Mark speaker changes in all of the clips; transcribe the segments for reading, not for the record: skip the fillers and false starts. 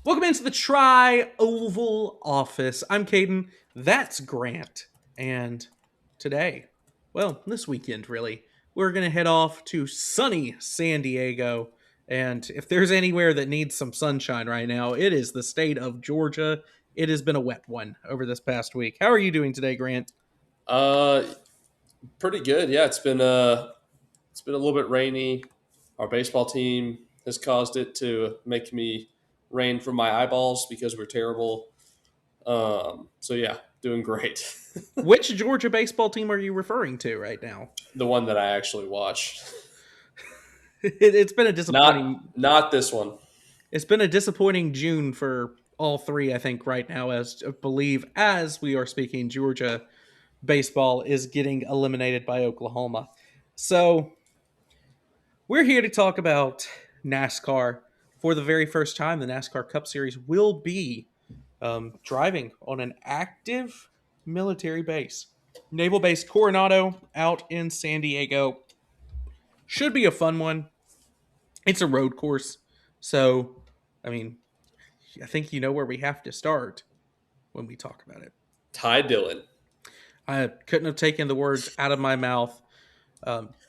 Speaker 1: Welcome into the Tri-Oval Office. I'm Caden. That's Grant. And today, well, this weekend really, we're going to head off to sunny San Diego. And if there's anywhere that needs some sunshine right now, it is the state of Georgia. It has been a wet one over this past week. How are you doing today, Grant?
Speaker 2: Uh, Pretty good. Yeah, it's been a little bit rainy. Our baseball team has caused it to make me rain from my eyeballs because we're terrible. So yeah, doing great.
Speaker 1: Which Georgia baseball team are you referring to right now?
Speaker 2: The one that I actually watched,
Speaker 1: It's been a disappointing
Speaker 2: not this one.
Speaker 1: It's been a disappointing June for all three, I think, right now, as I believe, as we are speaking, Georgia baseball is getting eliminated by Oklahoma. So we're here to talk about NASCAR. For the very first time, the NASCAR Cup Series will be driving on an active military base. Naval Base Coronado out in San Diego. Should be a fun one. It's a road course. So, I mean, I think you know where we have to start when we talk about it.
Speaker 2: Ty Dillon.
Speaker 1: I couldn't have taken the words out of my mouth.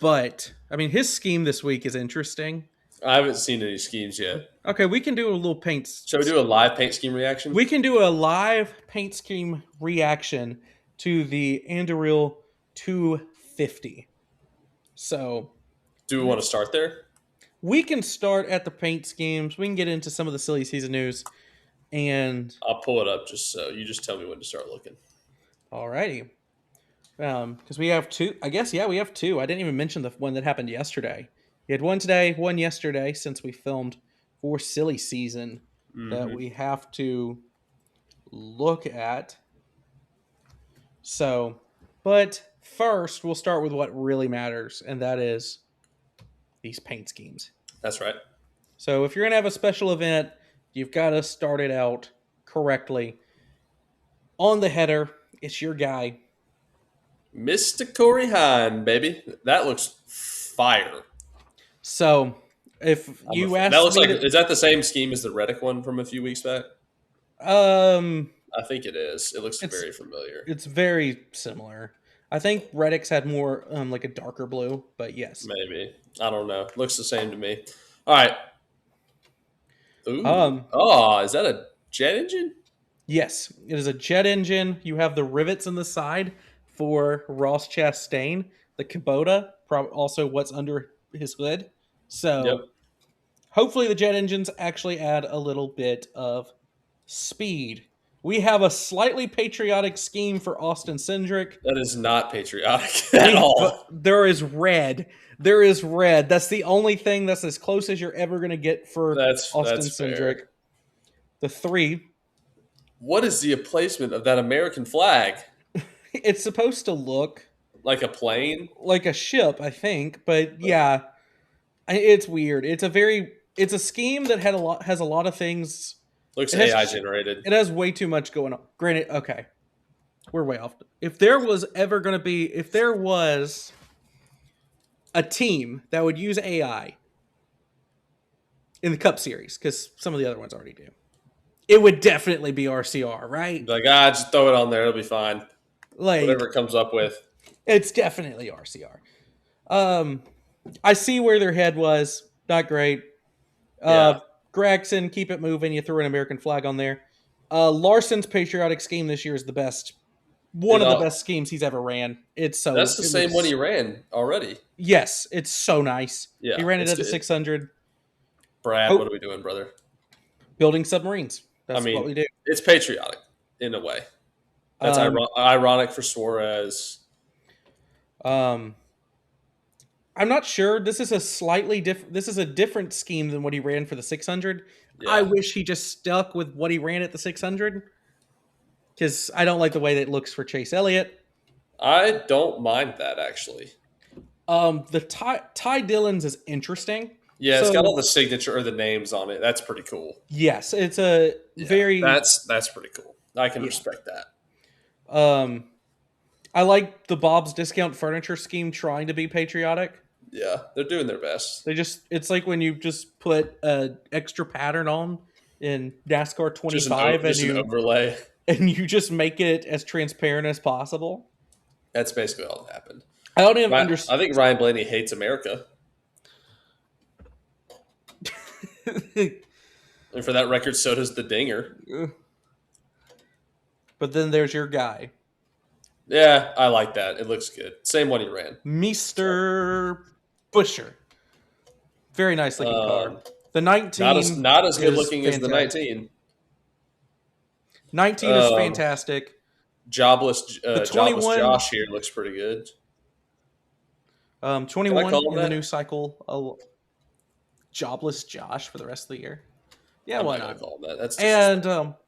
Speaker 1: But, I mean, his scheme this week is interesting.
Speaker 2: I haven't seen any schemes yet.
Speaker 1: Okay, we can do a little paint.
Speaker 2: Shall we do a live paint scheme reaction?
Speaker 1: We can do a live paint scheme reaction to the Anduril 250. So,
Speaker 2: Do we want to start there?
Speaker 1: we can start at the paint schemes. We can get into some of the silly season news. And,
Speaker 2: I'll pull it up just so you just tell me when to start looking.
Speaker 1: alrighty. Because we have two. I guess, yeah, we have two. I didn't even mention the one that happened yesterday. We had one today, one yesterday, since we filmed for silly season that we have to look at. So, but first, we'll start with what really matters, and that is these paint schemes.
Speaker 2: That's right.
Speaker 1: So, if you're going to have a special event, you've got to start it out correctly. On the header, it's your guy.
Speaker 2: Mr. Corey Hine, baby. That looks fire.
Speaker 1: So, if you ask
Speaker 2: That looks
Speaker 1: me
Speaker 2: like, is that the same scheme as the Reddick one from a few weeks back? I think it is. It looks very familiar.
Speaker 1: It's very similar. I think Reddick's had more like a darker blue, but yes.
Speaker 2: Maybe. I don't know. Looks the same to me. All right. Ooh. Is that a jet engine?
Speaker 1: Yes, it is a jet engine. You have the rivets in the side for Ross Chastain, the Kubota, also what's under his hood. So
Speaker 2: Yep.
Speaker 1: hopefully the jet engines actually add a little bit of speed. We have a slightly patriotic scheme for Austin Cindric.
Speaker 2: That is not patriotic at all.
Speaker 1: There is red. There is red. That's the only thing that's as close as you're ever going to get for Austin Cindric.
Speaker 2: Fair.
Speaker 1: The 3.
Speaker 2: What is the placement of that American flag?
Speaker 1: It's supposed to look
Speaker 2: Like a plane?
Speaker 1: like a ship, I think, but yeah, it's weird. It's a scheme that has a lot of things.
Speaker 2: Looks
Speaker 1: It has-
Speaker 2: AI generated.
Speaker 1: It has way too much going on. Granted, okay, we're way off. If there was a team that would use AI in the Cup Series, because some of the other ones already do, it would definitely be RCR, right?
Speaker 2: Like, just throw it on there. It'll be fine.
Speaker 1: Like,
Speaker 2: Whatever it comes up with.
Speaker 1: it's definitely RCR. I see where their head was. Not great.
Speaker 2: Yeah.
Speaker 1: Gregson, keep it moving. You threw an American flag on there. Larson's patriotic scheme this year is the best. One of the best schemes he's ever ran. That's
Speaker 2: the same one he ran already.
Speaker 1: Yes, it's so nice.
Speaker 2: Yeah,
Speaker 1: he ran it
Speaker 2: it's
Speaker 1: at the
Speaker 2: good.
Speaker 1: 600.
Speaker 2: Brad, what are we doing, brother?
Speaker 1: Building submarines. That's what we do.
Speaker 2: It's patriotic in a way. That's ironic for Suarez.
Speaker 1: I'm not sure. This is a slightly different. This is a different scheme than what he ran for the 600.
Speaker 2: Yeah.
Speaker 1: I wish he just stuck with what he ran at the 600 because I don't like the way that it looks for Chase Elliott.
Speaker 2: I don't mind that, actually.
Speaker 1: The Ty Dillon's is interesting.
Speaker 2: Yeah, it's got all the signature or the names on it. That's pretty cool.
Speaker 1: Yes, it's a very.
Speaker 2: That's pretty cool. I can respect that.
Speaker 1: I like the Bob's Discount Furniture scheme trying to be patriotic.
Speaker 2: Yeah, they're doing their best.
Speaker 1: It's like when you just put an extra pattern on in NASCAR
Speaker 2: Just an
Speaker 1: 25
Speaker 2: just an overlay.
Speaker 1: and you just make it as transparent as possible.
Speaker 2: That's basically all that happened.
Speaker 1: I don't even
Speaker 2: I
Speaker 1: understand.
Speaker 2: think Ryan Blaney hates America. And for that record, so does the Dinger.
Speaker 1: But then there's your guy,
Speaker 2: Yeah, I like that. It looks good. Same one he ran. So,
Speaker 1: Mr. Busher. Very nice looking car. The
Speaker 2: not as
Speaker 1: 19
Speaker 2: not as good
Speaker 1: is
Speaker 2: looking as the
Speaker 1: fantastic.
Speaker 2: 19.
Speaker 1: 19 is
Speaker 2: Um,
Speaker 1: fantastic. The
Speaker 2: jobless
Speaker 1: 21,
Speaker 2: Josh here looks pretty good. Can I
Speaker 1: 21
Speaker 2: call him
Speaker 1: in the
Speaker 2: that?
Speaker 1: new cycle, jobless Josh for the rest of the year. Yeah,
Speaker 2: I'm
Speaker 1: why
Speaker 2: not gonna
Speaker 1: not?
Speaker 2: call him that. That's
Speaker 1: And
Speaker 2: disrespectful.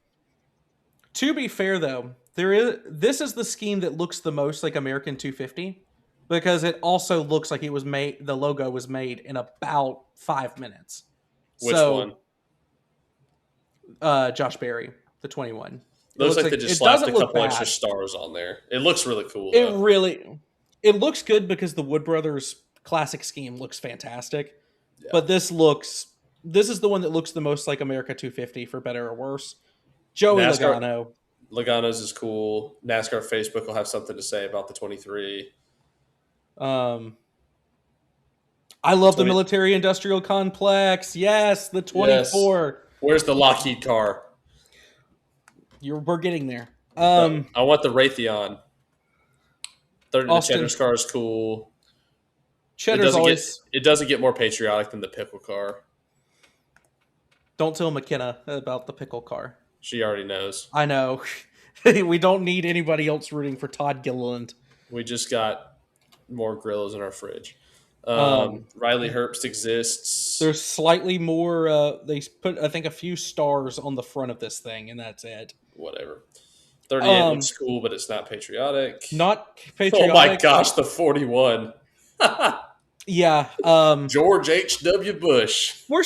Speaker 1: to be fair, though, this is the scheme that looks the most like American 250 because it also looks like it was made. The logo was made in about 5 minutes.
Speaker 2: Which
Speaker 1: So,
Speaker 2: one?
Speaker 1: Josh Berry, the 21. It
Speaker 2: Looks
Speaker 1: looks
Speaker 2: like they
Speaker 1: like
Speaker 2: just
Speaker 1: it
Speaker 2: slapped a
Speaker 1: doesn't look
Speaker 2: couple extra
Speaker 1: bad.
Speaker 2: stars on there. It looks really cool
Speaker 1: It
Speaker 2: though.
Speaker 1: really, it looks good because the Wood Brothers classic scheme looks fantastic.
Speaker 2: Yeah.
Speaker 1: But this is the one that looks the most like America 250 for better or worse. Joey
Speaker 2: NASCAR
Speaker 1: Logano.
Speaker 2: Logano's is cool. NASCAR Facebook will have something to say about the 23.
Speaker 1: Um, I
Speaker 2: The
Speaker 1: love the
Speaker 2: 20
Speaker 1: military industrial complex. Yes, the
Speaker 2: Yes.
Speaker 1: 24.
Speaker 2: Where's the Lockheed car?
Speaker 1: We're getting there.
Speaker 2: I want the Raytheon. The
Speaker 1: Austin
Speaker 2: Cheddar's car is cool. It
Speaker 1: Cheddar's
Speaker 2: doesn't get
Speaker 1: always.
Speaker 2: it doesn't get more patriotic than the pickle car.
Speaker 1: Don't tell McKenna about the pickle car.
Speaker 2: She already knows.
Speaker 1: I know. We don't need anybody else rooting for Todd Gilliland.
Speaker 2: We just got more grills in our fridge.
Speaker 1: Um,
Speaker 2: Riley Herbst exists.
Speaker 1: there's slightly more. They put, I think, a few stars on the front of this thing, and that's it.
Speaker 2: Whatever. 38 looks cool, but it's not patriotic.
Speaker 1: Not
Speaker 2: Oh my
Speaker 1: patriotic.
Speaker 2: gosh, the 41.
Speaker 1: Yeah.
Speaker 2: George H.W. Bush.
Speaker 1: We're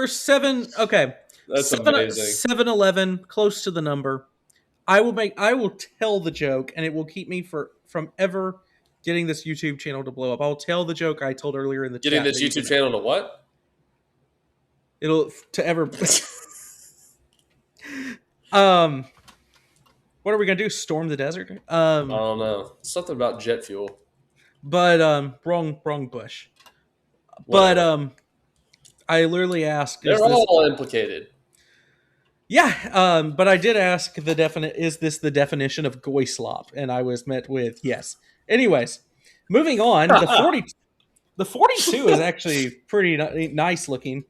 Speaker 1: seven. Okay.
Speaker 2: That's
Speaker 1: Seven
Speaker 2: amazing.
Speaker 1: 7-11, close to the number. I will tell the joke, and it will keep me from ever getting this YouTube channel to blow up. I'll tell the joke I told earlier in the
Speaker 2: Getting
Speaker 1: chat.
Speaker 2: this YouTube channel to what?
Speaker 1: It'll to ever. What are we gonna do? Storm the desert?
Speaker 2: I don't know. Something about jet fuel.
Speaker 1: But wrong bush.
Speaker 2: Whatever.
Speaker 1: But I literally asked,
Speaker 2: They're all implicated.
Speaker 1: Yeah, but I did ask the definite. Is this the definition of goy slop? And I was met with yes. Anyways, moving on. The 42 is actually pretty nice looking.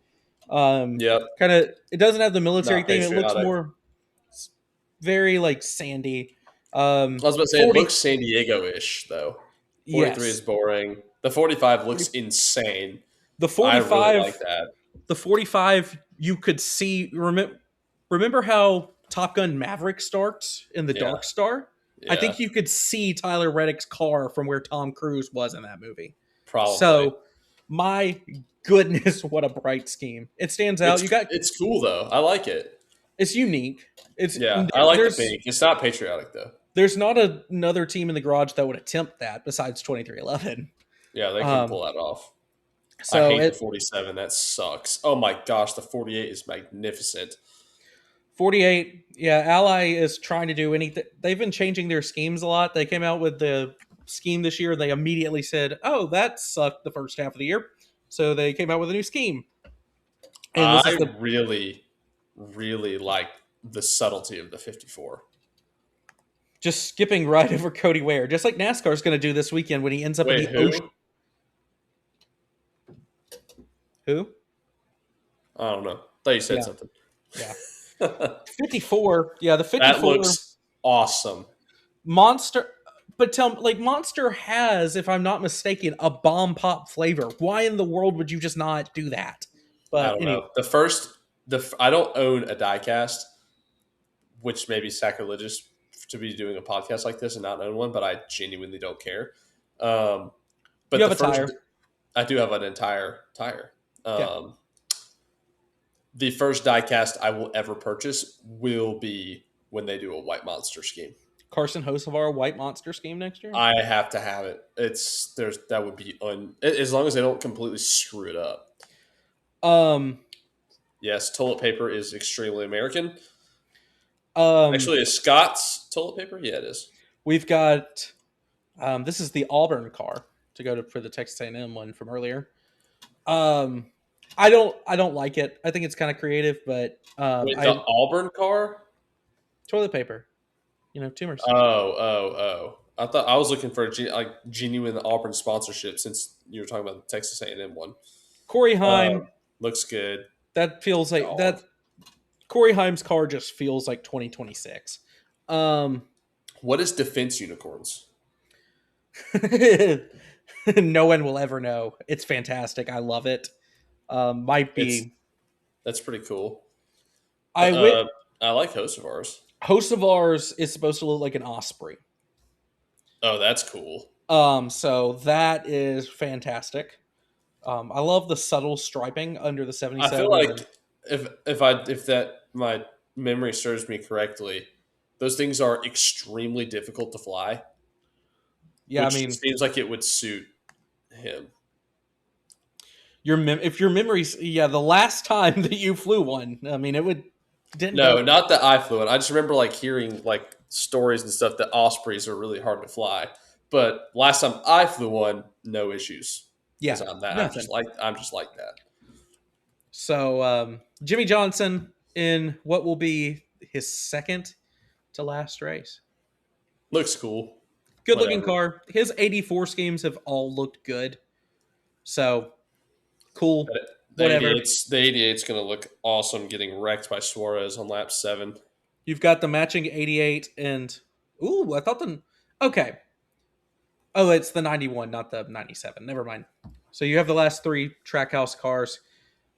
Speaker 2: Yep.
Speaker 1: Kind of. It doesn't have the military
Speaker 2: Not
Speaker 1: thing. It looks
Speaker 2: patriotic.
Speaker 1: more very like sandy.
Speaker 2: I was about to say
Speaker 1: 40,
Speaker 2: it looks San Diego-ish though. 43
Speaker 1: yes.
Speaker 2: is boring. The 45 looks insane.
Speaker 1: The
Speaker 2: I
Speaker 1: 45.
Speaker 2: really like that.
Speaker 1: The 45. You could see. Remember how Top Gun Maverick starts in the Dark Star?
Speaker 2: Yeah.
Speaker 1: I think you could see Tyler Reddick's car from where Tom Cruise was in that movie.
Speaker 2: Probably.
Speaker 1: So, my goodness, what a bright scheme! It stands out.
Speaker 2: It's cool though. I like it.
Speaker 1: It's unique.
Speaker 2: I like the pink. It's not patriotic though.
Speaker 1: There's not another team in the garage that would attempt that besides 2311.
Speaker 2: Yeah, they can pull that off.
Speaker 1: So
Speaker 2: I hate the 47. That sucks. Oh my gosh, the 48 is magnificent.
Speaker 1: 48, yeah, Ally is trying to do anything. They've been changing their schemes a lot. They came out with the scheme this year. They immediately said, "Oh, that sucked the first half of the year," so they came out with a new scheme.
Speaker 2: And I really, really like the subtlety of the 54.
Speaker 1: Just skipping right over Cody Ware, just like NASCAR is going to do this weekend when he ends up in the ocean. Who?
Speaker 2: I don't know. I thought you said something.
Speaker 1: Yeah. 54. Yeah, the 54.
Speaker 2: That looks awesome.
Speaker 1: Monster. But Monster has, if I'm not mistaken, a bomb pop flavor. Why in the world would you just not do that? But
Speaker 2: I don't know. I don't own a diecast, which may be sacrilegious to be doing a podcast like this and not own one, but I genuinely don't care. But
Speaker 1: you have a tire.
Speaker 2: I do have an entire tire. The first diecast I will ever purchase will be when they do a White Monster scheme.
Speaker 1: Carson Hocevar White Monster scheme next year?
Speaker 2: I have to have it. That would be as long as they don't completely screw it up. Yes, toilet paper is extremely American.
Speaker 1: Um,
Speaker 2: Actually, is Scott's toilet paper? Yeah, it is.
Speaker 1: we've got this is the Auburn car to go to for the Texas A&M one from earlier. Um, I don't like it. I think it's kind of creative, but
Speaker 2: Wait, the
Speaker 1: I
Speaker 2: Auburn car?
Speaker 1: toilet paper, tumors.
Speaker 2: Oh. I thought I was looking for a like genuine Auburn sponsorship since you were talking about the Texas A&M one.
Speaker 1: Corey
Speaker 2: Uh,
Speaker 1: Heim,
Speaker 2: looks good.
Speaker 1: that feels like
Speaker 2: Dog.
Speaker 1: that. Corey Heim's car just feels like 2026. Um,
Speaker 2: What is Defense Unicorns?
Speaker 1: no one will ever know. It's fantastic. I love it. Might
Speaker 2: It's
Speaker 1: be.
Speaker 2: That's pretty cool.
Speaker 1: I wit
Speaker 2: I like host of ours.
Speaker 1: Host of ours is supposed to look like an osprey.
Speaker 2: Oh, that's cool.
Speaker 1: So that is fantastic. I love the subtle striping under the
Speaker 2: I feel
Speaker 1: 77 and
Speaker 2: like if that my memory serves me correctly, those things are extremely difficult to fly,
Speaker 1: yeah, I
Speaker 2: which
Speaker 1: mean
Speaker 2: seems like it would suit him.
Speaker 1: if your memories yeah, the last time that you flew one, I mean it didn't go
Speaker 2: No, not that I flew it. I just remember like hearing like stories and stuff that ospreys are really hard to fly. But last time I flew one, no issues because
Speaker 1: yeah,
Speaker 2: I'm that.
Speaker 1: nothing.
Speaker 2: I'm just like that.
Speaker 1: So Jimmy Johnson in what will be his second to last race.
Speaker 2: Looks cool.
Speaker 1: Good looking
Speaker 2: Whatever.
Speaker 1: car. His 84 schemes have all looked good. So cool.
Speaker 2: The
Speaker 1: Whatever.
Speaker 2: 88's going to look awesome getting wrecked by Suarez on lap 7.
Speaker 1: You've got the matching 88 and ooh, I thought the okay. Oh, it's the 91, not the 97. Never mind. So you have the last three Trackhouse cars.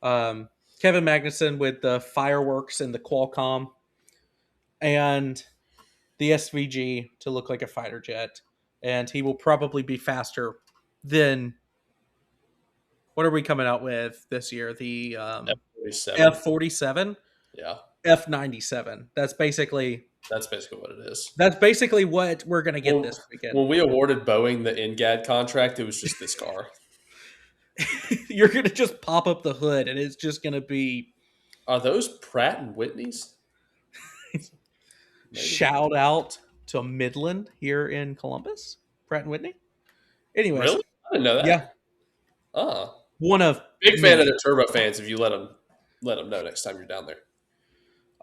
Speaker 1: Um, Kevin Magnussen with the fireworks and the Qualcomm, and the SVG to look like a fighter jet. And he will probably be faster than what are we coming out with this year? The
Speaker 2: F47.
Speaker 1: F47,
Speaker 2: Yeah,
Speaker 1: F97.
Speaker 2: that's basically what it is.
Speaker 1: That's basically what we're gonna get
Speaker 2: Well,
Speaker 1: this weekend.
Speaker 2: when we awarded Boeing the NGAD contract, it was just this car.
Speaker 1: You're gonna just pop up the hood, and it's just gonna be
Speaker 2: Are those Pratt and Whitney's? Maybe.
Speaker 1: shout out to Midland here in Columbus, Pratt and Whitney. Anyways,
Speaker 2: Really? I didn't know
Speaker 1: yeah,
Speaker 2: that. Ah,
Speaker 1: one of
Speaker 2: big fan of
Speaker 1: many.
Speaker 2: the turbo fans. If you let them know next time you're down there.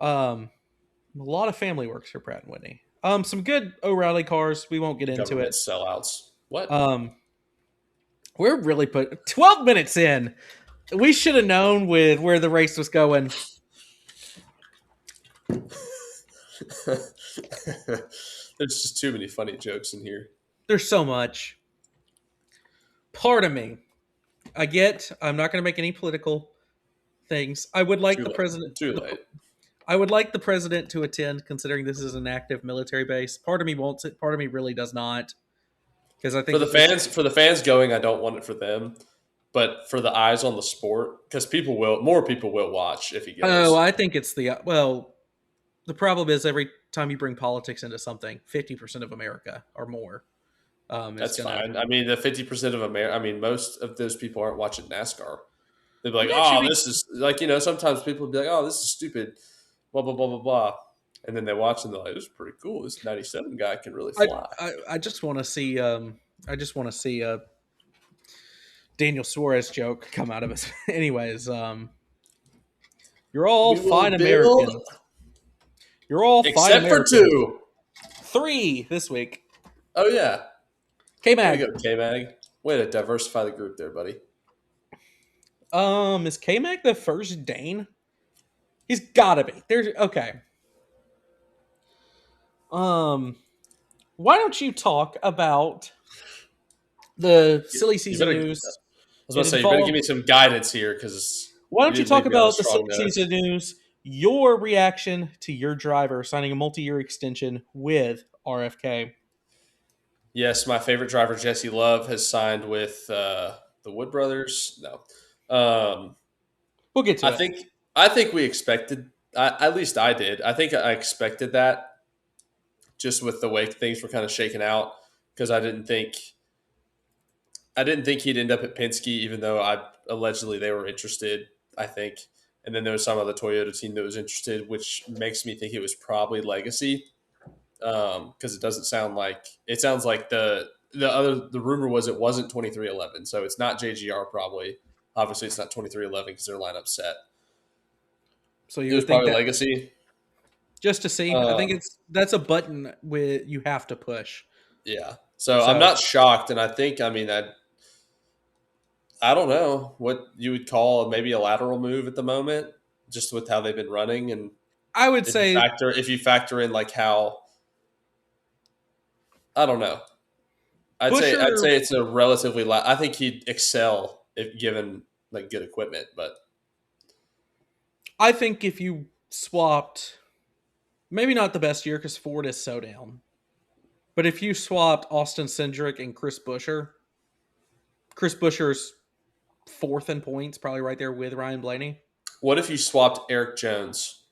Speaker 1: A lot of family works for Pratt and Whitney. Some good O'Reilly cars. We won't get into
Speaker 2: Government
Speaker 1: it.
Speaker 2: sellouts. What?
Speaker 1: We're really 12 minutes in. We should have known with where the race was going.
Speaker 2: There's just too many funny jokes in here.
Speaker 1: There's so much. Part of me, I'm not going to make any political things. I would like
Speaker 2: Too
Speaker 1: the
Speaker 2: late.
Speaker 1: president.
Speaker 2: Too late.
Speaker 1: I would like the president to attend, considering this is an active military base. Part of me wants it. Part of me really does not, because I think
Speaker 2: For the fans going, I don't want it for them, but for the eyes on the sport, because more people will watch if he
Speaker 1: Oh,
Speaker 2: goes.
Speaker 1: I think it's well. The problem is every time you bring politics into something, 50% of America or more is
Speaker 2: That's
Speaker 1: gonna.
Speaker 2: fine. I mean, the 50% of America. I mean, most of those people aren't watching NASCAR. They'd be like,
Speaker 1: That should
Speaker 2: "Oh,
Speaker 1: be.
Speaker 2: this is like Sometimes people would be like, "Oh, this is stupid," blah blah blah blah blah, and then they watch and they're like, "This is pretty cool. This '97 guy can really
Speaker 1: I,
Speaker 2: fly."
Speaker 1: I just want to see. I just want to see a Daniel Suarez joke come out of us. Anyways, you're all
Speaker 2: We will
Speaker 1: fine
Speaker 2: build,
Speaker 1: Americans. You're all fine
Speaker 2: except for
Speaker 1: Americans.
Speaker 2: two.
Speaker 1: 3 this week.
Speaker 2: Oh yeah,
Speaker 1: K
Speaker 2: way to
Speaker 1: Mag.
Speaker 2: go, K Mag. Way to diversify the group there, buddy.
Speaker 1: Is K Mag the first Dane? He's gotta be. There's okay. Um, why don't you talk about the silly
Speaker 2: You
Speaker 1: season
Speaker 2: better. I
Speaker 1: news?
Speaker 2: was about
Speaker 1: It
Speaker 2: to say you better give
Speaker 1: involved.
Speaker 2: me some guidance here because
Speaker 1: Why
Speaker 2: you
Speaker 1: don't you
Speaker 2: didn't
Speaker 1: talk
Speaker 2: leave me on a
Speaker 1: about the
Speaker 2: strong
Speaker 1: silly
Speaker 2: note.
Speaker 1: season news? Your reaction to your driver signing a multi-year extension with RFK.
Speaker 2: Yes, my favorite driver, Jesse Love, has signed with the Wood Brothers. No, um,
Speaker 1: We'll get to
Speaker 2: I
Speaker 1: it.
Speaker 2: think I think we expected. At least I did. I think I expected that just with the way things were kind of shaken out because I didn't think he'd end up at Penske, even though allegedly they were interested. I think, and then there was some other Toyota team that was interested, which makes me think it was probably Legacy, because it doesn't sound like it sounds like the rumor was it wasn't 2311, so it's not JGR probably. Obviously, it's not 2311 because their lineup's set.
Speaker 1: So
Speaker 2: It
Speaker 1: you
Speaker 2: was
Speaker 1: would think
Speaker 2: probably
Speaker 1: that
Speaker 2: Legacy.
Speaker 1: just to see. I think
Speaker 2: Um,
Speaker 1: that's a button with you have to push.
Speaker 2: yeah, so I'm
Speaker 1: So
Speaker 2: not shocked, and I think I mean I don't know what you would call maybe a lateral move at the moment, just with how they've been running, and
Speaker 1: I would say
Speaker 2: if you factor in like how I don't know, I'd
Speaker 1: Busher.
Speaker 2: say it's a relatively. I think he'd excel if given like good equipment, but
Speaker 1: I think if you swapped, maybe not the best year because Ford is so down, but if you swapped Austin Cindric and Chris Busher's fourth in points, probably right there with Ryan Blaney.
Speaker 2: what if you swapped Eric Jones?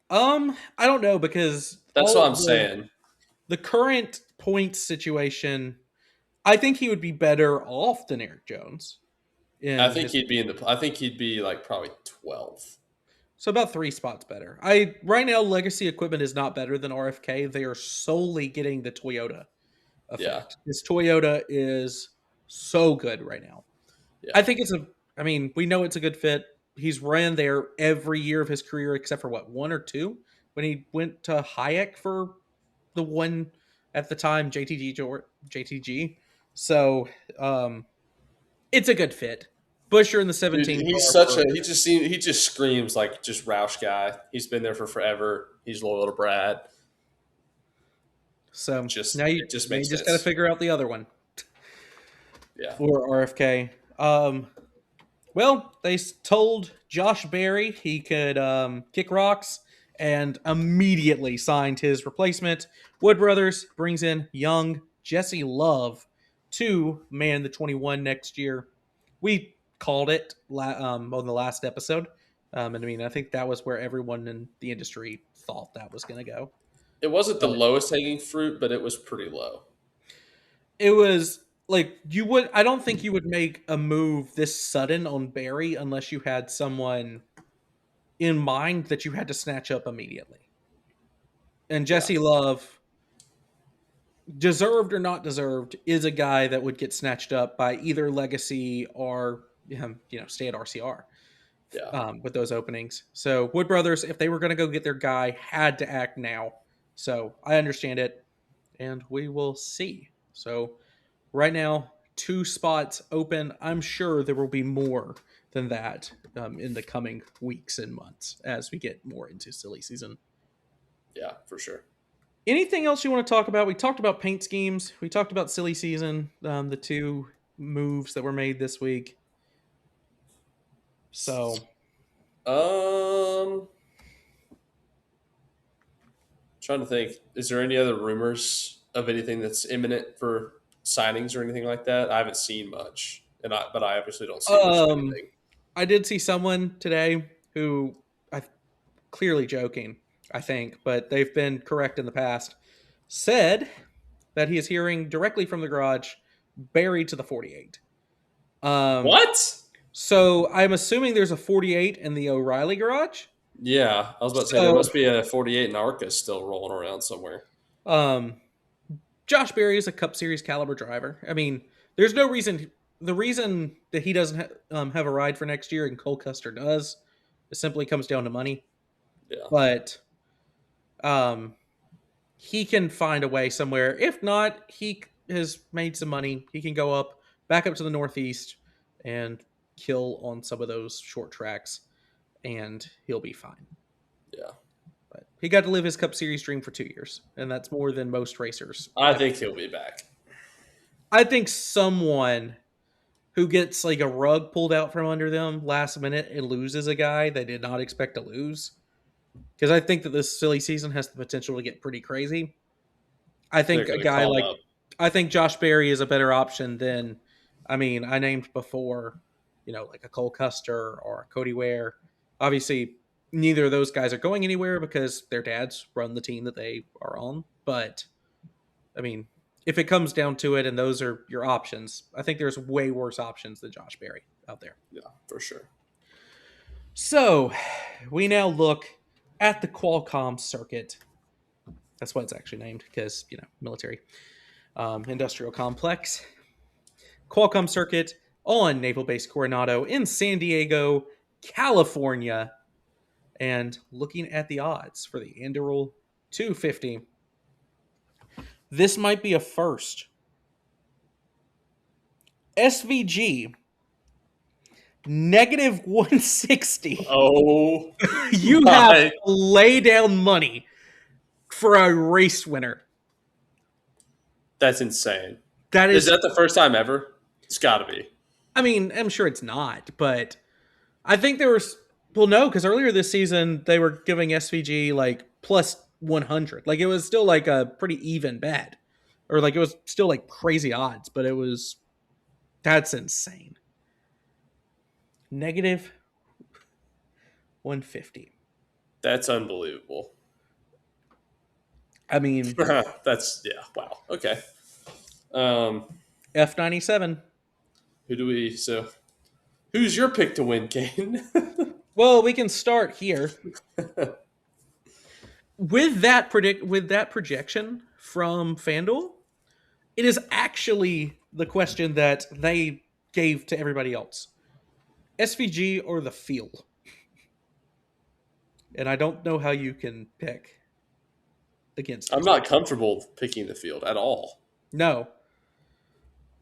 Speaker 1: I don't know because
Speaker 2: That's what I'm saying.
Speaker 1: the current points situation, I think he would be better off than Eric Jones
Speaker 2: I
Speaker 1: in
Speaker 2: think
Speaker 1: his
Speaker 2: he'd be in the. I think he'd be like probably 12th.
Speaker 1: so about 3 spots better. I right now legacy equipment is not better than RFK. They are solely getting the Toyota
Speaker 2: Yeah,
Speaker 1: effect. This Toyota is so good right now. I
Speaker 2: yeah.
Speaker 1: think I mean, we know it's a good fit. He's ran there every year of his career except for what, one or two when he went to Hayek for the one at the time JTG. So, it's a good fit. Busher in the
Speaker 2: Dude,
Speaker 1: 17
Speaker 2: he's
Speaker 1: car
Speaker 2: such
Speaker 1: for
Speaker 2: a he just screams like just Roush guy. He's been there for forever. He's loyal to Brad.
Speaker 1: so now
Speaker 2: Just
Speaker 1: you
Speaker 2: it just
Speaker 1: now you
Speaker 2: makes
Speaker 1: just got to
Speaker 2: sense.
Speaker 1: figure out the other one
Speaker 2: Yeah.
Speaker 1: for RFK. Well, they told Josh Berry he could kick rocks and immediately signed his replacement. Wood Brothers brings in young Jesse Love to man the 21 next year. We called it on the last episode. And I mean, I think that was where everyone in the industry thought that was going to go.
Speaker 2: It wasn't the
Speaker 1: But
Speaker 2: lowest hanging fruit, but it was pretty low.
Speaker 1: it was like I don't think you would make a move this sudden on Barry unless you had someone in mind that you had to snatch up immediately. And
Speaker 2: Yeah.
Speaker 1: Jesse Love, deserved or not deserved, is a guy that would get snatched up by either Legacy or stay at RCR
Speaker 2: Yeah.
Speaker 1: with those openings. So Wood Brothers, if they were going to go get their guy, had to act now. So I understand it, and we will see. So right now, 2 spots open. I'm sure there will be more than that in the coming weeks and months as we get more into silly season.
Speaker 2: Yeah, for sure.
Speaker 1: Anything else you want to talk about? We talked about paint schemes. We talked about silly season, the 2 moves that were made this week. So,
Speaker 2: Um trying to think. Is there any other rumors of anything that's imminent for signings or anything like that? I haven't seen much. But I obviously don't see much of
Speaker 1: um,
Speaker 2: anything.
Speaker 1: I did see someone today who I clearly joking, I think, but they've been correct in the past, said that he is hearing directly from the garage, buried to the 48. Um,
Speaker 2: What?
Speaker 1: so I'm assuming there's a 48 in the O'Reilly garage.
Speaker 2: Yeah, I was about to say there
Speaker 1: So,
Speaker 2: must be a 48 in Arca still rolling around somewhere.
Speaker 1: um, Josh Berry is a Cup Series caliber driver. I mean, there's no reason. The reason that he doesn't have a ride for next year and Cole Custer does, it simply comes down to money.
Speaker 2: Yeah,
Speaker 1: But um, he can find a way somewhere. If not, he has made some money. He can go back up to the Northeast, and kill on some of those short tracks, and he'll be fine.
Speaker 2: yeah.
Speaker 1: But he got to live his Cup Series dream for 2 years, and that's more than most racers
Speaker 2: I
Speaker 1: ever.
Speaker 2: think he'll be back.
Speaker 1: I think someone who gets like a rug pulled out from under them last minute and loses a guy they did not expect to lose. Because I think that this silly season has the potential to get pretty crazy. I
Speaker 2: They're
Speaker 1: think a
Speaker 2: going to
Speaker 1: guy
Speaker 2: call
Speaker 1: like
Speaker 2: up.
Speaker 1: I think Josh Berry is a better option than I mean, I named before, like a Cole Custer or a Cody Ware. Obviously, neither of those guys are going anywhere because their dads run the team that they are on. But I mean, if it comes down to it and those are your options, I think there's way worse options than Josh Berry out there.
Speaker 2: Yeah, for sure.
Speaker 1: So we now look at the Qualcomm circuit. That's what it's actually named because, military industrial complex. Qualcomm circuit on Naval Base Coronado in San Diego, California. And looking at the odds for the Anduril 250, this might be a first. SVG negative 160.
Speaker 2: Oh
Speaker 1: You have
Speaker 2: my,
Speaker 1: to lay down money for a race winner.
Speaker 2: that's insane.
Speaker 1: That
Speaker 2: Is
Speaker 1: is,
Speaker 2: that the first time ever? It's got to be.
Speaker 1: I mean, I'm sure it's not, but I think there was, well, no, because earlier this season they were giving SVG like plus 100. Like it was still like a pretty even bet, or like it was still like crazy odds, but that's insane. Negative 150.
Speaker 2: That's unbelievable.
Speaker 1: I mean,
Speaker 2: That's yeah. Wow. Okay. Um,
Speaker 1: F97.
Speaker 2: who do we? So, who's your pick to win, Kane?
Speaker 1: Well, we can start here with that projection from FanDuel. It is actually the question that they gave to everybody else: SVG or the field. And I don't know how you can pick against
Speaker 2: I'm
Speaker 1: it.
Speaker 2: not comfortable picking the field at all.
Speaker 1: No.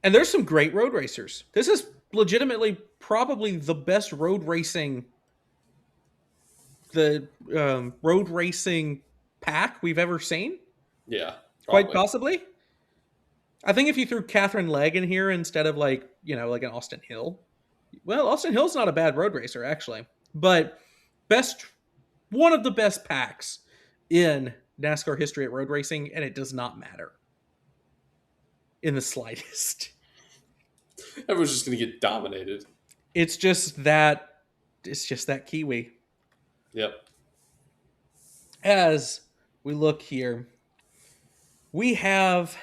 Speaker 1: And there's some great road racers. This is legitimately probably the best road racing pack we've ever seen.
Speaker 2: Yeah,
Speaker 1: Quite
Speaker 2: probably.
Speaker 1: possibly. I think if you threw Catherine Legg in here instead of like an Austin Hill, well, Austin Hill's not a bad road racer actually, but best one of the best packs in NASCAR history at road racing, and it does not matter in the slightest.
Speaker 2: Everyone's just going to get dominated.
Speaker 1: It's just that Kiwi.
Speaker 2: Yep.
Speaker 1: As we look here, we have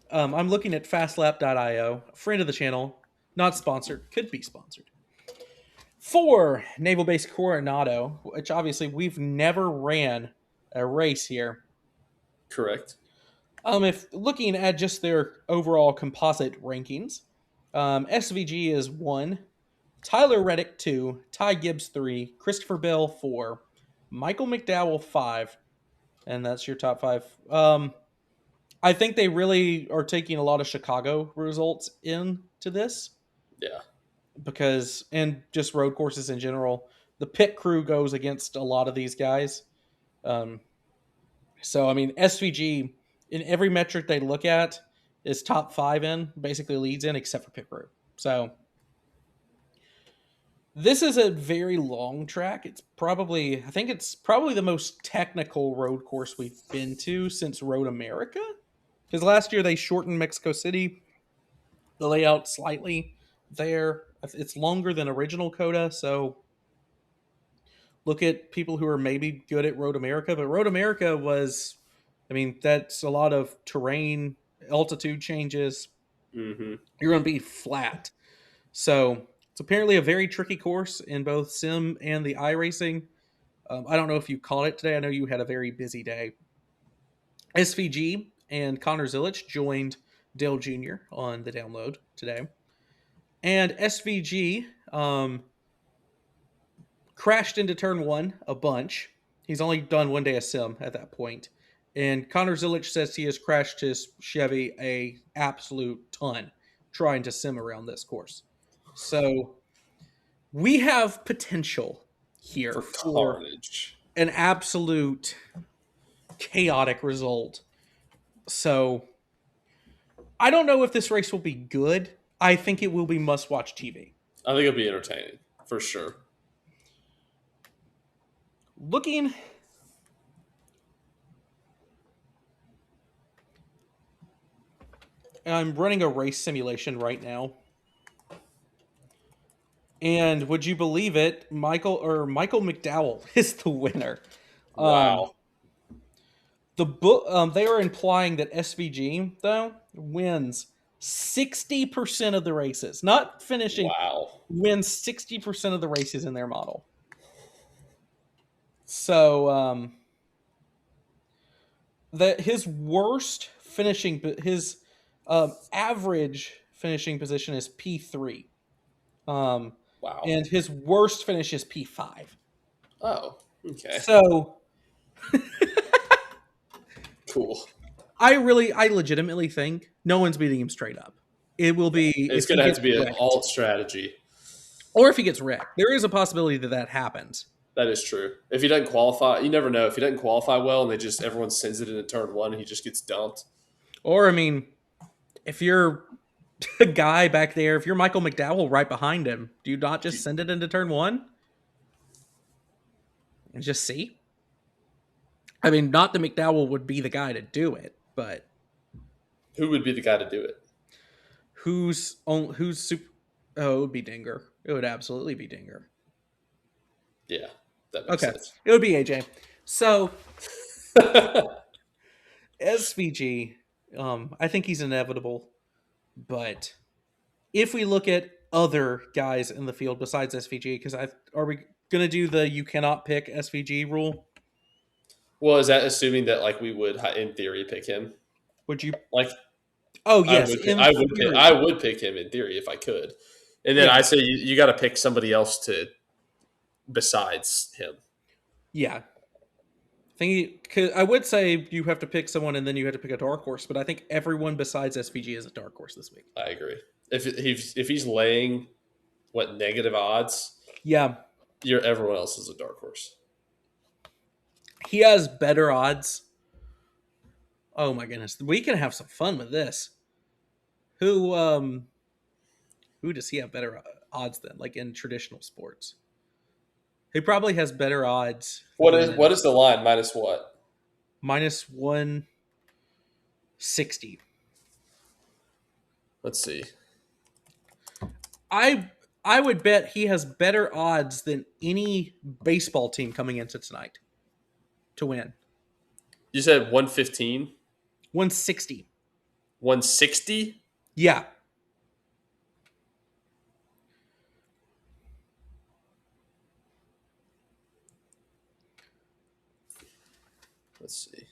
Speaker 1: I'm looking at fastlap.io, friend of the channel, not sponsored, could be sponsored. For Naval Base Coronado, which obviously we've never ran a race here.
Speaker 2: Correct.
Speaker 1: If looking at just their overall composite rankings, SVG is 1, Tyler Reddick 2, Ty Gibbs 3, Christopher Bell 4, Michael McDowell 5, and that's your top 5. I think they really are taking a lot of Chicago results into this
Speaker 2: Yeah.
Speaker 1: because, and just road courses in general, the pit crew goes against a lot of these guys. So, I mean, SVG in every metric they look at is top 5 in, basically leads in, except for pit crew. So, this is a very long track. I think it's probably the most technical road course we've been to since Road America. Because last year they shortened Mexico City, the layout slightly there. It's longer than original Coda, so look at people who are maybe good at Road America. But Road America was, I mean, that's a lot of terrain, altitude changes.
Speaker 2: Mm-hmm.
Speaker 1: You're going to be flat. So it's apparently a very tricky course in both sim and the iRacing. I don't know if you caught it today. I know you had a very busy day. SVG and Connor Zilic joined Dale Jr. on the download today. And SVG crashed into turn 1 a bunch. He's only done one day of sim at that point. And Connor Zilic says he has crashed his Chevy a absolute ton trying to sim around this course. So we have potential here
Speaker 2: For
Speaker 1: for
Speaker 2: carnage.
Speaker 1: an absolute chaotic result. So I don't know if this race will be good. I think it will be must-watch TV.
Speaker 2: I think it'll be entertaining for sure.
Speaker 1: Looking, I'm running a race simulation right now. And would you believe it, Michael McDowell is the winner.
Speaker 2: Wow.
Speaker 1: They are implying that SVG though wins 60% of the races, not finishing,
Speaker 2: Wow.
Speaker 1: wins 60% of the races in their model. So that his average finishing position is P3. Um,
Speaker 2: Wow.
Speaker 1: and his worst finish is P5.
Speaker 2: Oh, okay.
Speaker 1: So
Speaker 2: Cool.
Speaker 1: I legitimately think no one's beating him straight up. It will be
Speaker 2: It's
Speaker 1: if
Speaker 2: going
Speaker 1: he
Speaker 2: to have
Speaker 1: gets
Speaker 2: to be an
Speaker 1: wrecked,
Speaker 2: alt strategy.
Speaker 1: or if he gets wrecked. There is a possibility that that happens.
Speaker 2: That is true. If he doesn't qualify, you never know. If he doesn't qualify well and everyone sends it into turn one and he just gets dumped.
Speaker 1: Or I mean, if you're a guy back there, if you're Michael McDowell right behind him, do you not just send it into turn one and just see? I mean, not that McDowell would be the guy to do it, but
Speaker 2: Who would be the guy to do it?
Speaker 1: who's super? Oh, it would be Dinger. It would absolutely be Dinger.
Speaker 2: Yeah, that makes
Speaker 1: Okay,
Speaker 2: sense.
Speaker 1: it would be AJ. So SVG, I think he's inevitable. But if we look at other guys in the field besides SVG, because are we gonna do the you cannot pick SVG rule?
Speaker 2: Well, is that assuming that like we would, in theory, pick him?
Speaker 1: Would you?
Speaker 2: Like
Speaker 1: Oh yes, in
Speaker 2: I
Speaker 1: theory,
Speaker 2: would pick him in theory if I could. And then
Speaker 1: yeah,
Speaker 2: I say you got to pick somebody else to besides him.
Speaker 1: yeah. Cause I would say you have to pick someone and then you have to pick a dark horse, but I think everyone besides SVG is a dark horse this week.
Speaker 2: I agree. If he's laying negative odds,
Speaker 1: Yeah,
Speaker 2: everyone else is a dark horse.
Speaker 1: he has better odds. Oh my goodness, we can have some fun with this. Who who does he have better odds than? Like in traditional sports, he probably has better odds
Speaker 2: What
Speaker 1: than
Speaker 2: is the line minus what?
Speaker 1: minus 160.
Speaker 2: Let's see.
Speaker 1: I I would bet he has better odds than any baseball team coming into tonight to win.
Speaker 2: You said 115,
Speaker 1: 160.
Speaker 2: 160.
Speaker 1: Yeah.
Speaker 2: Let's see.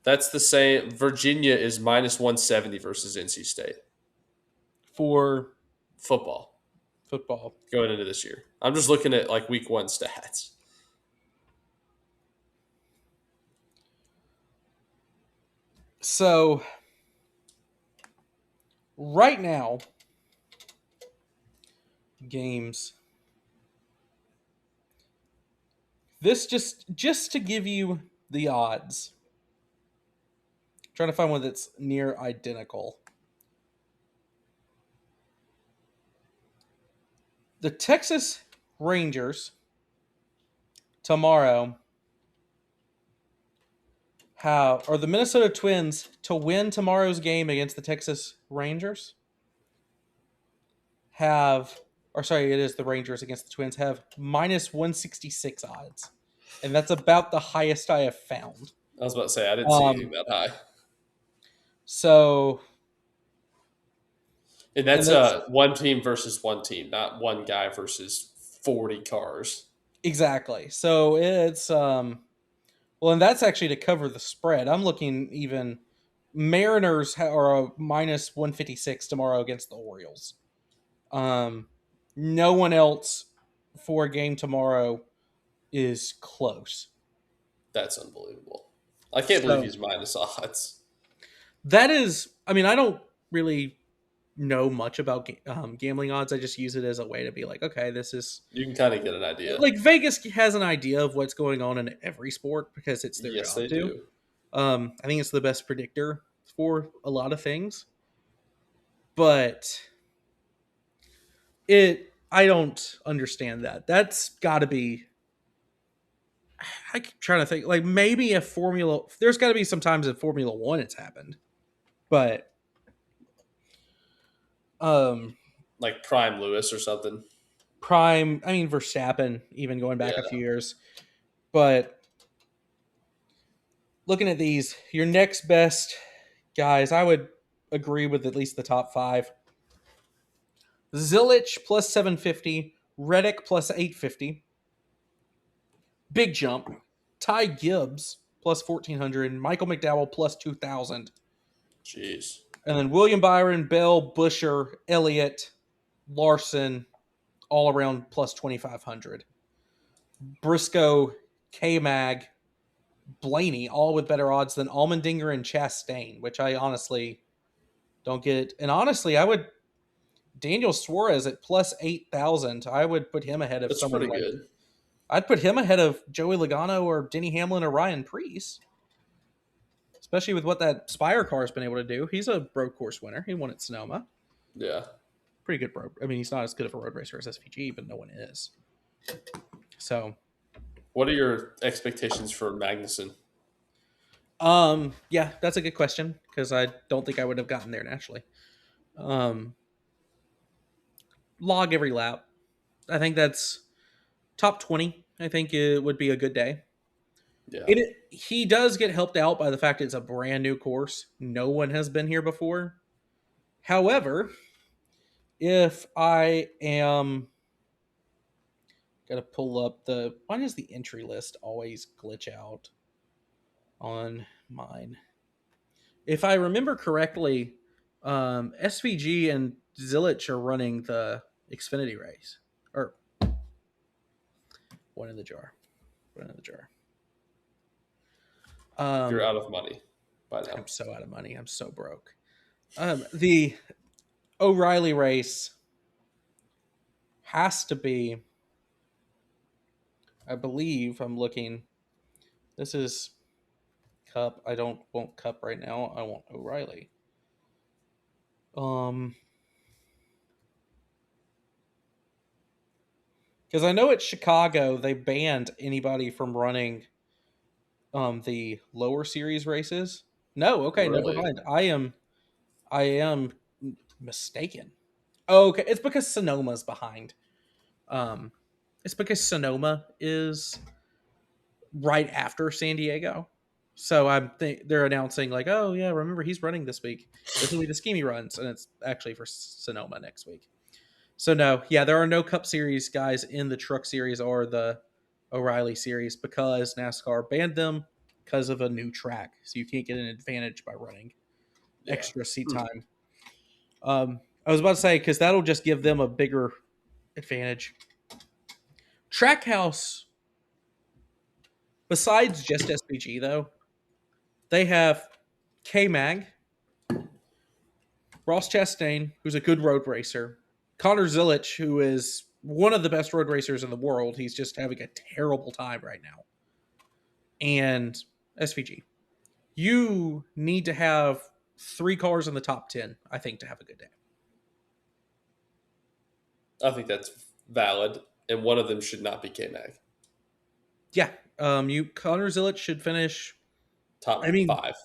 Speaker 2: That's the same. Virginia is minus 170 versus NC State
Speaker 1: For
Speaker 2: football
Speaker 1: football.
Speaker 2: going into this year. I'm just looking at like week one stats.
Speaker 1: So right now, games. This just to give you the odds. Trying to find one that's near identical. The Texas Rangers tomorrow or the Minnesota Twins to win tomorrow's game against the Texas Rangers it is the Rangers against the Twins have minus 166 odds. And that's about the highest I have found.
Speaker 2: I was about to say I didn't see anything
Speaker 1: Um,
Speaker 2: that high,
Speaker 1: so,
Speaker 2: and
Speaker 1: and
Speaker 2: that's
Speaker 1: that's
Speaker 2: one team versus one team, not one guy versus 40 cars.
Speaker 1: exactly. So it's, well, and that's actually to cover the spread. I'm looking even Mariners are a minus 156 tomorrow against the Orioles. No one else for a game tomorrow is close.
Speaker 2: That's unbelievable. I can't believe
Speaker 1: So
Speaker 2: he's minus odds.
Speaker 1: that is, I mean, I don't really know much about gambling odds. I just use it as a way to be like, okay, this is
Speaker 2: You can kind of get an idea.
Speaker 1: like Vegas has an idea of what's going on in every sport because it's their
Speaker 2: Yes,
Speaker 1: job
Speaker 2: they
Speaker 1: to.
Speaker 2: do.
Speaker 1: I think it's the best predictor for a lot of things, but I don't understand that. That's got to be. I keep trying to think like maybe a Formula. There's got to be some times in Formula One it's happened, but um,
Speaker 2: Like Prime Lewis or something.
Speaker 1: Prime. I mean Verstappen, even going back a
Speaker 2: Yeah.
Speaker 1: few years, but looking at these, your next best guys, I would agree with at least the top five. Zilich plus 750, Reddick plus 850, big jump. Ty Gibbs plus 1400, Michael McDowell plus 2000,
Speaker 2: Jeez.
Speaker 1: and then William Byron, Bell, Busher, Elliott, Larson, all around plus 2500. Briscoe, K Mag, Blaney, all with better odds than Allmendinger and Chastain, which I honestly don't get. And honestly, I would Daniel Suarez at plus 8,000. I would put him ahead of
Speaker 2: That's
Speaker 1: someone
Speaker 2: pretty
Speaker 1: like
Speaker 2: good.
Speaker 1: I'd put him ahead of Joey Logano or Denny Hamlin or Ryan Preece, especially with what that Spire car has been able to do. He's a road course winner. He won at Sonoma.
Speaker 2: Yeah.
Speaker 1: Pretty good road. I mean, he's not as good of a road racer as SVG, but no one is. So,
Speaker 2: What are your expectations for Magnussen?
Speaker 1: yeah, that's a good question because I don't think I would have gotten there naturally. Um, log every lap. I think that's top 20. I think it would be a good day.
Speaker 2: Yeah.
Speaker 1: He does get helped out by the fact it's a brand new course. No one has been here before. However, if I am gotta pull up why does the entry list always glitch out on mine? If I remember correctly, SVG and Zilich are running the Xfinity race. Or one in the jar. One in the jar.
Speaker 2: You're out of money by now.
Speaker 1: I'm so out of money. I'm so broke. The O'Reilly race has to be, I believe, I'm looking. This is Cup. I don't want Cup right now. I want O'Reilly. Because I know at Chicago they banned anybody from running the lower series races. No, okay, never
Speaker 2: Really?
Speaker 1: mind. I am mistaken. Oh, okay, it's because Sonoma's behind. Um, it's because Sonoma is right after San Diego. So they're announcing like, oh yeah, remember he's running this week. This will be the scheme he runs, and it's actually for Sonoma next week. So no, yeah, there are no Cup Series guys in the Truck Series or the O'Reilly Series because NASCAR banned them because of a new track. So you can't get an advantage by running
Speaker 2: Yeah.
Speaker 1: extra seat time. I was about to say because that'll just give them a bigger advantage. Trackhouse, besides just SPG though, they have K Mag, Ross Chastain, who's a good road racer, Connor Zilich, who is one of the best road racers in the world. He's just having a terrible time right now. And SVG. You need to have 3 cars in the top 10, I think, to have a good day.
Speaker 2: I think that's valid, and one of them should not be K Mag.
Speaker 1: Yeah. Connor Zilich should finish. I
Speaker 2: Top
Speaker 1: mean,
Speaker 2: five.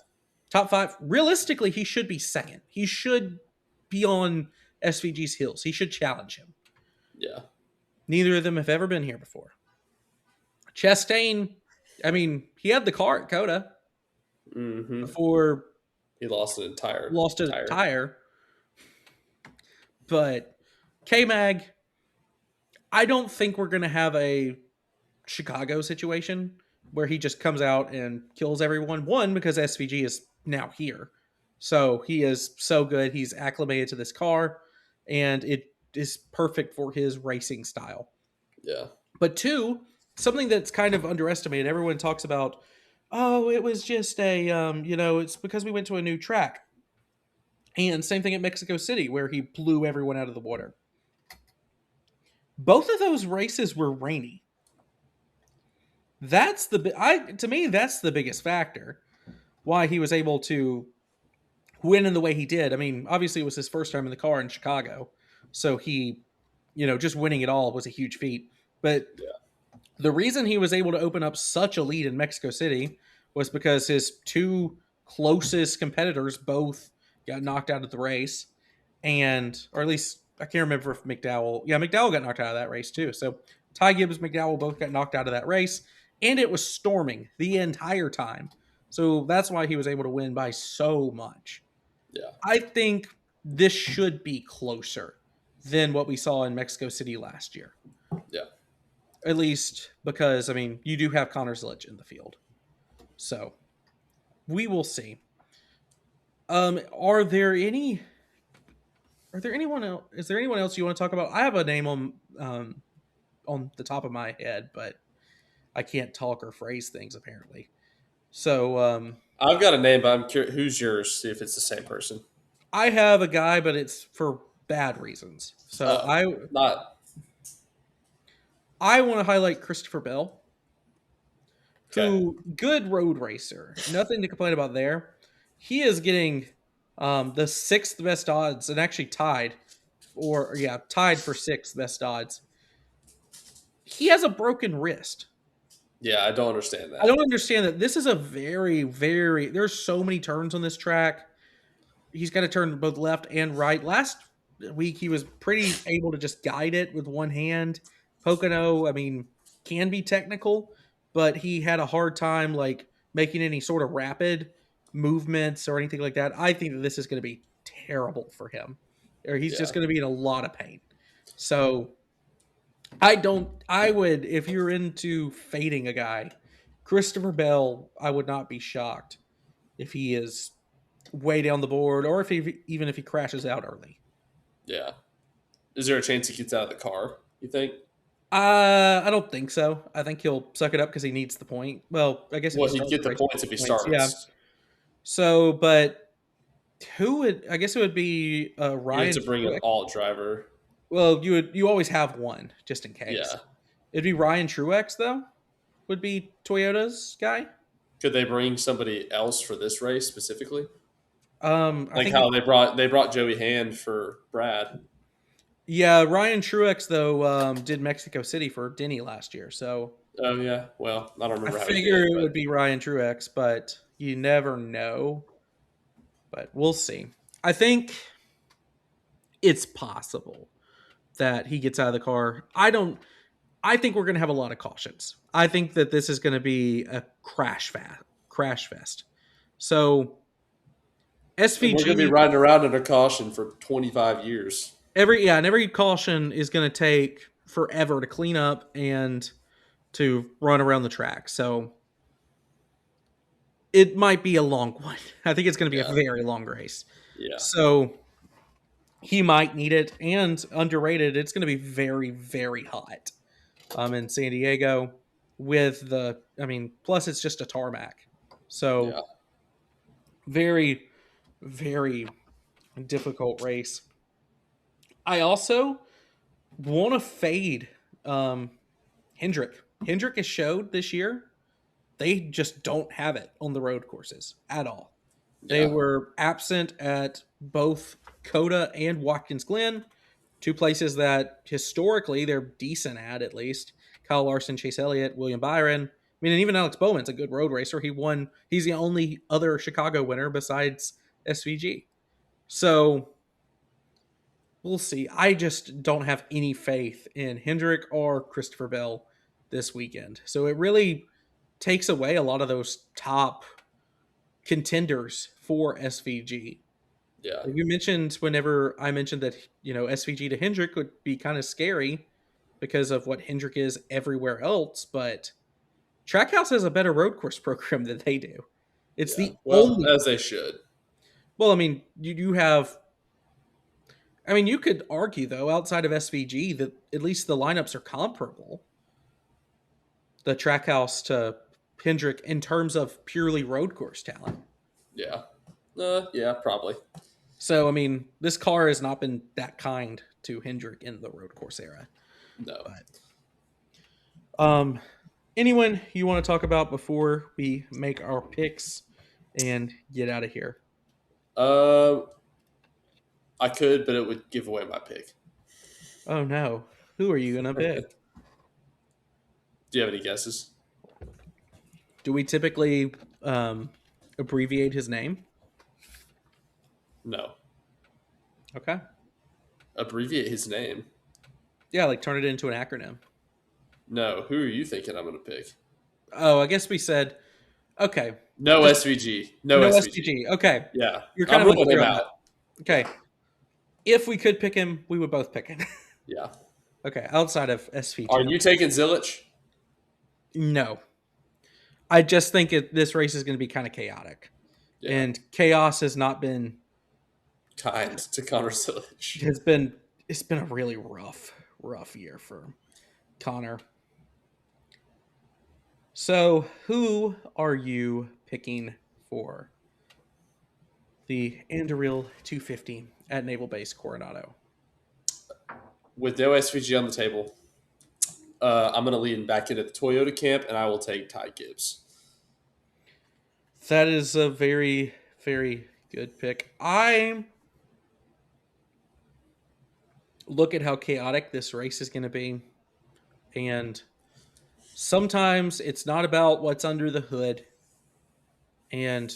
Speaker 1: top 5. Realistically, he should be second. He should be on SVG's heels. He should challenge him.
Speaker 2: Yeah.
Speaker 1: Neither of them have ever been here before. Chastain, I mean, he had the car at Coda
Speaker 2: Mm-hmm.
Speaker 1: before
Speaker 2: He lost an entire
Speaker 1: lost a
Speaker 2: tire.
Speaker 1: tire. But K-Mag, I don't think we're going to have a Chicago situation where he just comes out and kills everyone. One, because SVG is now here. So he is so good. He's acclimated to this car, and it is perfect for his racing style.
Speaker 2: Yeah.
Speaker 1: But two, something that's kind of underestimated. Everyone talks about, oh, it was just it's because we went to a new track. And same thing at Mexico City, where he blew everyone out of the water. Both of those races were rainy. To me, that's the biggest factor why he was able to win in the way he did. I mean, obviously it was his first time in the car in Chicago, so he, just winning it all was a huge feat. But the reason he was able to open up such a lead in Mexico City was because his 2 closest competitors both got knocked out of the race, or at least I can't remember if McDowell. Yeah, McDowell got knocked out of that race too. So Ty Gibbs, McDowell both got knocked out of that race, and it was storming the entire time. So that's why he was able to win by so much.
Speaker 2: Yeah.
Speaker 1: I think this should be closer than what we saw in Mexico City last year.
Speaker 2: Yeah.
Speaker 1: At least because, I mean, you do have Connor Zlich in the field. So we will see. Are there any? Are there anyone else? Is there anyone else you want to talk about? I have a name on the top of my head, but I can't talk or phrase things apparently. So
Speaker 2: I've got a name, but I'm curious. Who's yours? See if it's the same person.
Speaker 1: I have a guy, but it's for bad reasons. So
Speaker 2: Oh, not
Speaker 1: I want to highlight Christopher Bell,
Speaker 2: okay.
Speaker 1: who good road racer, nothing to complain about there. He is getting the sixth best odds, and actually tied, or yeah, tied for sixth best odds. He has a broken wrist.
Speaker 2: Yeah, I don't understand
Speaker 1: I don't
Speaker 2: that.
Speaker 1: understand that. This is a very, very. There's so many turns on this track. He's got to turn both left and right. Last week, he was pretty able to just guide it with one hand. Pocono, I mean, can be technical, but he had a hard time like making any sort of rapid movements or anything like that. I think that this is going to be terrible for him, or he's just
Speaker 2: Yeah,
Speaker 1: going to be in a lot of pain. So I don't. I would, if you're into fading a guy, Christopher Bell, I would not be shocked if he is way down the board, or if he even if he crashes out early.
Speaker 2: yeah. Is there a chance he gets out of the car? You think?
Speaker 1: I don't think so. I think he'll suck it up because he needs the point. Well, I guess if he
Speaker 2: Well, he'd
Speaker 1: starts
Speaker 2: get
Speaker 1: the
Speaker 2: the
Speaker 1: race,
Speaker 2: points if he
Speaker 1: points. Yeah.
Speaker 2: starts.
Speaker 1: So, but who would? I guess it would be
Speaker 2: You have
Speaker 1: Ryan
Speaker 2: to bring an
Speaker 1: Truex.
Speaker 2: alt driver.
Speaker 1: Well, you always have one just in case.
Speaker 2: Yeah.
Speaker 1: It'd be Ryan Truex though. Would be Toyota's guy.
Speaker 2: Could they bring somebody else for this race specifically?
Speaker 1: I
Speaker 2: Like
Speaker 1: think
Speaker 2: how they brought Joey Hand for Brad.
Speaker 1: yeah, Ryan Truex though did Mexico City for Denny last year, so
Speaker 2: Oh yeah. Well, I don't
Speaker 1: I
Speaker 2: remember how he
Speaker 1: figure
Speaker 2: did,
Speaker 1: it
Speaker 2: but
Speaker 1: would be Ryan Truex, but you never know. But we'll see. I think it's possible that he gets out of the car. I don't. I think we're going to have a lot of cautions. I think that this is going to be a crash fest. So
Speaker 2: and we're gonna be
Speaker 1: SVG
Speaker 2: riding around under caution for 25 years.
Speaker 1: and every caution is going to take forever to clean up and to run around the track. So it might be a long one. I think it's going to be a
Speaker 2: Yeah.
Speaker 1: very long race.
Speaker 2: Yeah.
Speaker 1: So he might need it, and underrated. It's going to be very, very hot in San Diego with the. I mean, plus it's just a tarmac,
Speaker 2: Yeah.
Speaker 1: so very, very difficult race. I also want to fade Hendrick. Hendrick has showed this year they just don't have it on the road courses at all. They
Speaker 2: Yeah.
Speaker 1: were absent at both Coda and Watkins Glen, two places that historically they're decent at least. Kyle Larson, Chase Elliott, William Byron. I mean, and even Alex Bowman's a good road racer. He won. He's the only other Chicago winner besides SVG. So we'll see. I just don't have any faith in Hendrick or Christopher Bell this weekend. So it really takes away a lot of those top contenders for SVG.
Speaker 2: Yeah.
Speaker 1: Like you mentioned whenever I mentioned that, SVG to Hendrick would be kind of scary because of what Hendrick is everywhere else, but Trackhouse has a better road course program than they do. It's
Speaker 2: Yeah.
Speaker 1: the
Speaker 2: Well,
Speaker 1: only.
Speaker 2: as they should.
Speaker 1: Well, I mean, you have. I mean, you could argue though, outside of SVG, that at least the lineups are comparable. The Trackhouse to Hendrick in terms of purely road course talent.
Speaker 2: Yeah. Yeah, probably.
Speaker 1: So, I mean, this car has not been that kind to Hendrick in the road course era.
Speaker 2: No.
Speaker 1: But anyone you want to talk about before we make our picks and get out of here?
Speaker 2: Uh, I could, but it would give away my pick.
Speaker 1: Oh no. Who are you gonna pick?
Speaker 2: Do you have any guesses?
Speaker 1: Do we typically abbreviate his name?
Speaker 2: No.
Speaker 1: Okay.
Speaker 2: Abbreviate his name.
Speaker 1: Yeah, like turn it into an acronym.
Speaker 2: No. Who are you thinking I'm going to pick?
Speaker 1: Oh, I guess we said Okay,
Speaker 2: No
Speaker 1: just
Speaker 2: SVG. No
Speaker 1: no
Speaker 2: SVG.
Speaker 1: SVG. Okay,
Speaker 2: Yeah,
Speaker 1: you're kind
Speaker 2: I'm
Speaker 1: of on the
Speaker 2: ruling him
Speaker 1: zero now.
Speaker 2: out. Yeah,
Speaker 1: Okay, if we could pick him, we would both pick him.
Speaker 2: yeah.
Speaker 1: Okay, outside of
Speaker 2: Are
Speaker 1: SVG,
Speaker 2: you taking Zilich?
Speaker 1: no. I just think this race is going to be kind of chaotic,
Speaker 2: Yeah,
Speaker 1: and chaos has not been
Speaker 2: kind to Connor Zilich.
Speaker 1: has been it's been a really rough year for Connor. So, who are you picking for the Anduril 250 at Naval Base Coronado?
Speaker 2: With no SVG on the table, I'm going to lean back into the Toyota camp, and I will take Ty Gibbs.
Speaker 1: That is a very good pick. I look at how chaotic this race is going to be, and sometimes it's not about what's under the hood. And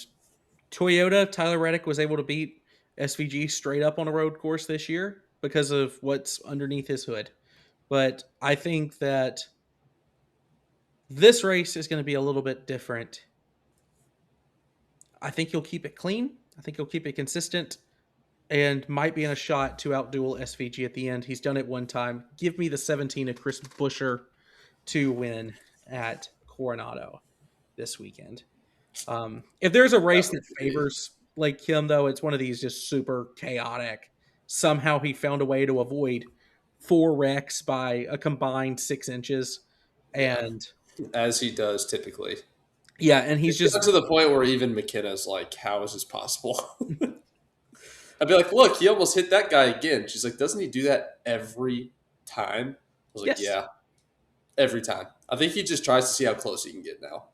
Speaker 1: Toyota, Tyler Reddick was able to beat SVG straight up on a road course this year because of what's underneath his hood. But I think that this race is going to be a little bit different. I think he'll keep it clean. I think he'll keep it consistent and might be in a shot to outduel SVG at the end. He's done it one time. Give me the 17 of Chris Buescher to win at Coronado this weekend. If there's a
Speaker 2: That
Speaker 1: race
Speaker 2: would
Speaker 1: that
Speaker 2: be
Speaker 1: favors like him, though, it's one of these just super chaotic. Somehow he found a way to avoid 4 wrecks by a combined 6 inches.
Speaker 2: yeah,
Speaker 1: And
Speaker 2: as he does typically.
Speaker 1: yeah, and he's
Speaker 2: It's
Speaker 1: just,
Speaker 2: gotten to the point where even McKenna's like, "How is this possible?" I'd be like, "Look, he almost hit that guy again." She's like, "Doesn't he do that every time?" I was like,
Speaker 1: yes,
Speaker 2: "Yeah, every time." I think he just tries to see how close he can get now.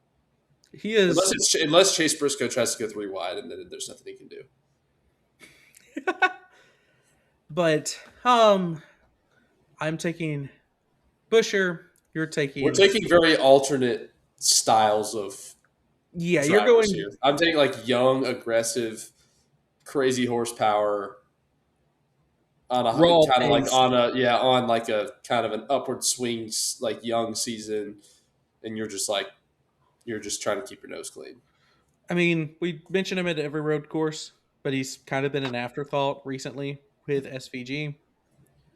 Speaker 1: he is.
Speaker 2: Unless Chase Briscoe tries to go 3 wide, and then there's nothing he can do.
Speaker 1: But I'm taking Busher. You're
Speaker 2: We're
Speaker 1: taking,
Speaker 2: taking very alternate styles of
Speaker 1: yeah, you're
Speaker 2: drivers
Speaker 1: going
Speaker 2: here. I'm taking like young, aggressive, crazy horsepower on a
Speaker 1: raw
Speaker 2: kind of like
Speaker 1: pace.
Speaker 2: on like a kind of an upward swing like young season, and you're just trying to keep your nose clean.
Speaker 1: I mean, we mention him at every road course, but he's kind of been an afterthought recently with SVG.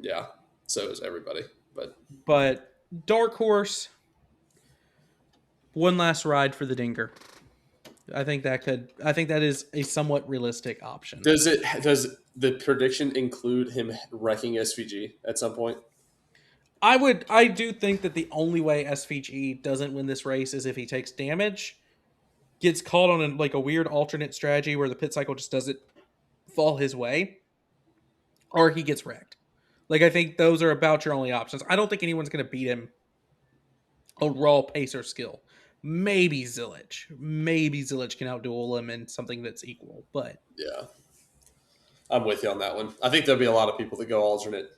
Speaker 2: Yeah, so is everybody. But
Speaker 1: But dark horse, one last ride for the Dinger. I think that is a somewhat realistic option.
Speaker 2: does the prediction include him wrecking SVG at some point?
Speaker 1: I do think that the only way SVG doesn't win this race is if he takes damage, gets caught on like a weird alternate strategy where the pit cycle just doesn't fall his way, or he gets wrecked. Like I think those are about your only options. I don't think anyone's going to beat him on raw pace or skill. Maybe Zilich. Maybe Zilich can outduel him in something that's equal, but
Speaker 2: Yeah, I'm with you on that one. I think there'll be a lot of people that go alternate.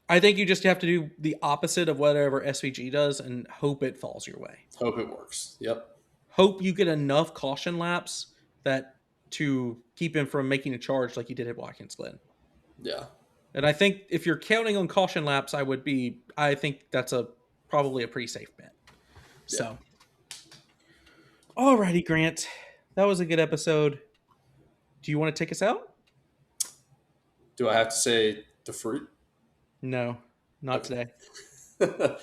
Speaker 1: I think you just have to do the opposite of whatever SVG does and hope it falls your way.
Speaker 2: Hope it works. Yep.
Speaker 1: Hope you get enough caution laps that to keep him from making a charge like you did at Watkins Glen.
Speaker 2: Yeah.
Speaker 1: And I think if you're counting on caution laps, I think that's probably a pretty safe bet.
Speaker 2: Yeah.
Speaker 1: So, alrighty, Grant. That was a good episode. Do you want to take us out?
Speaker 2: Do I have to say the fruit?
Speaker 1: No, not
Speaker 2: Okay.
Speaker 1: today.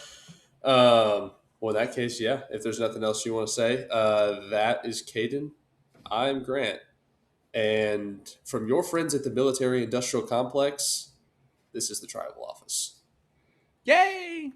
Speaker 2: Well, in that case, yeah. If there's nothing else you want to say, that is Caden. I'm Grant. And from your friends at the Military Industrial Complex, this is the Tribal Office.
Speaker 1: Yay!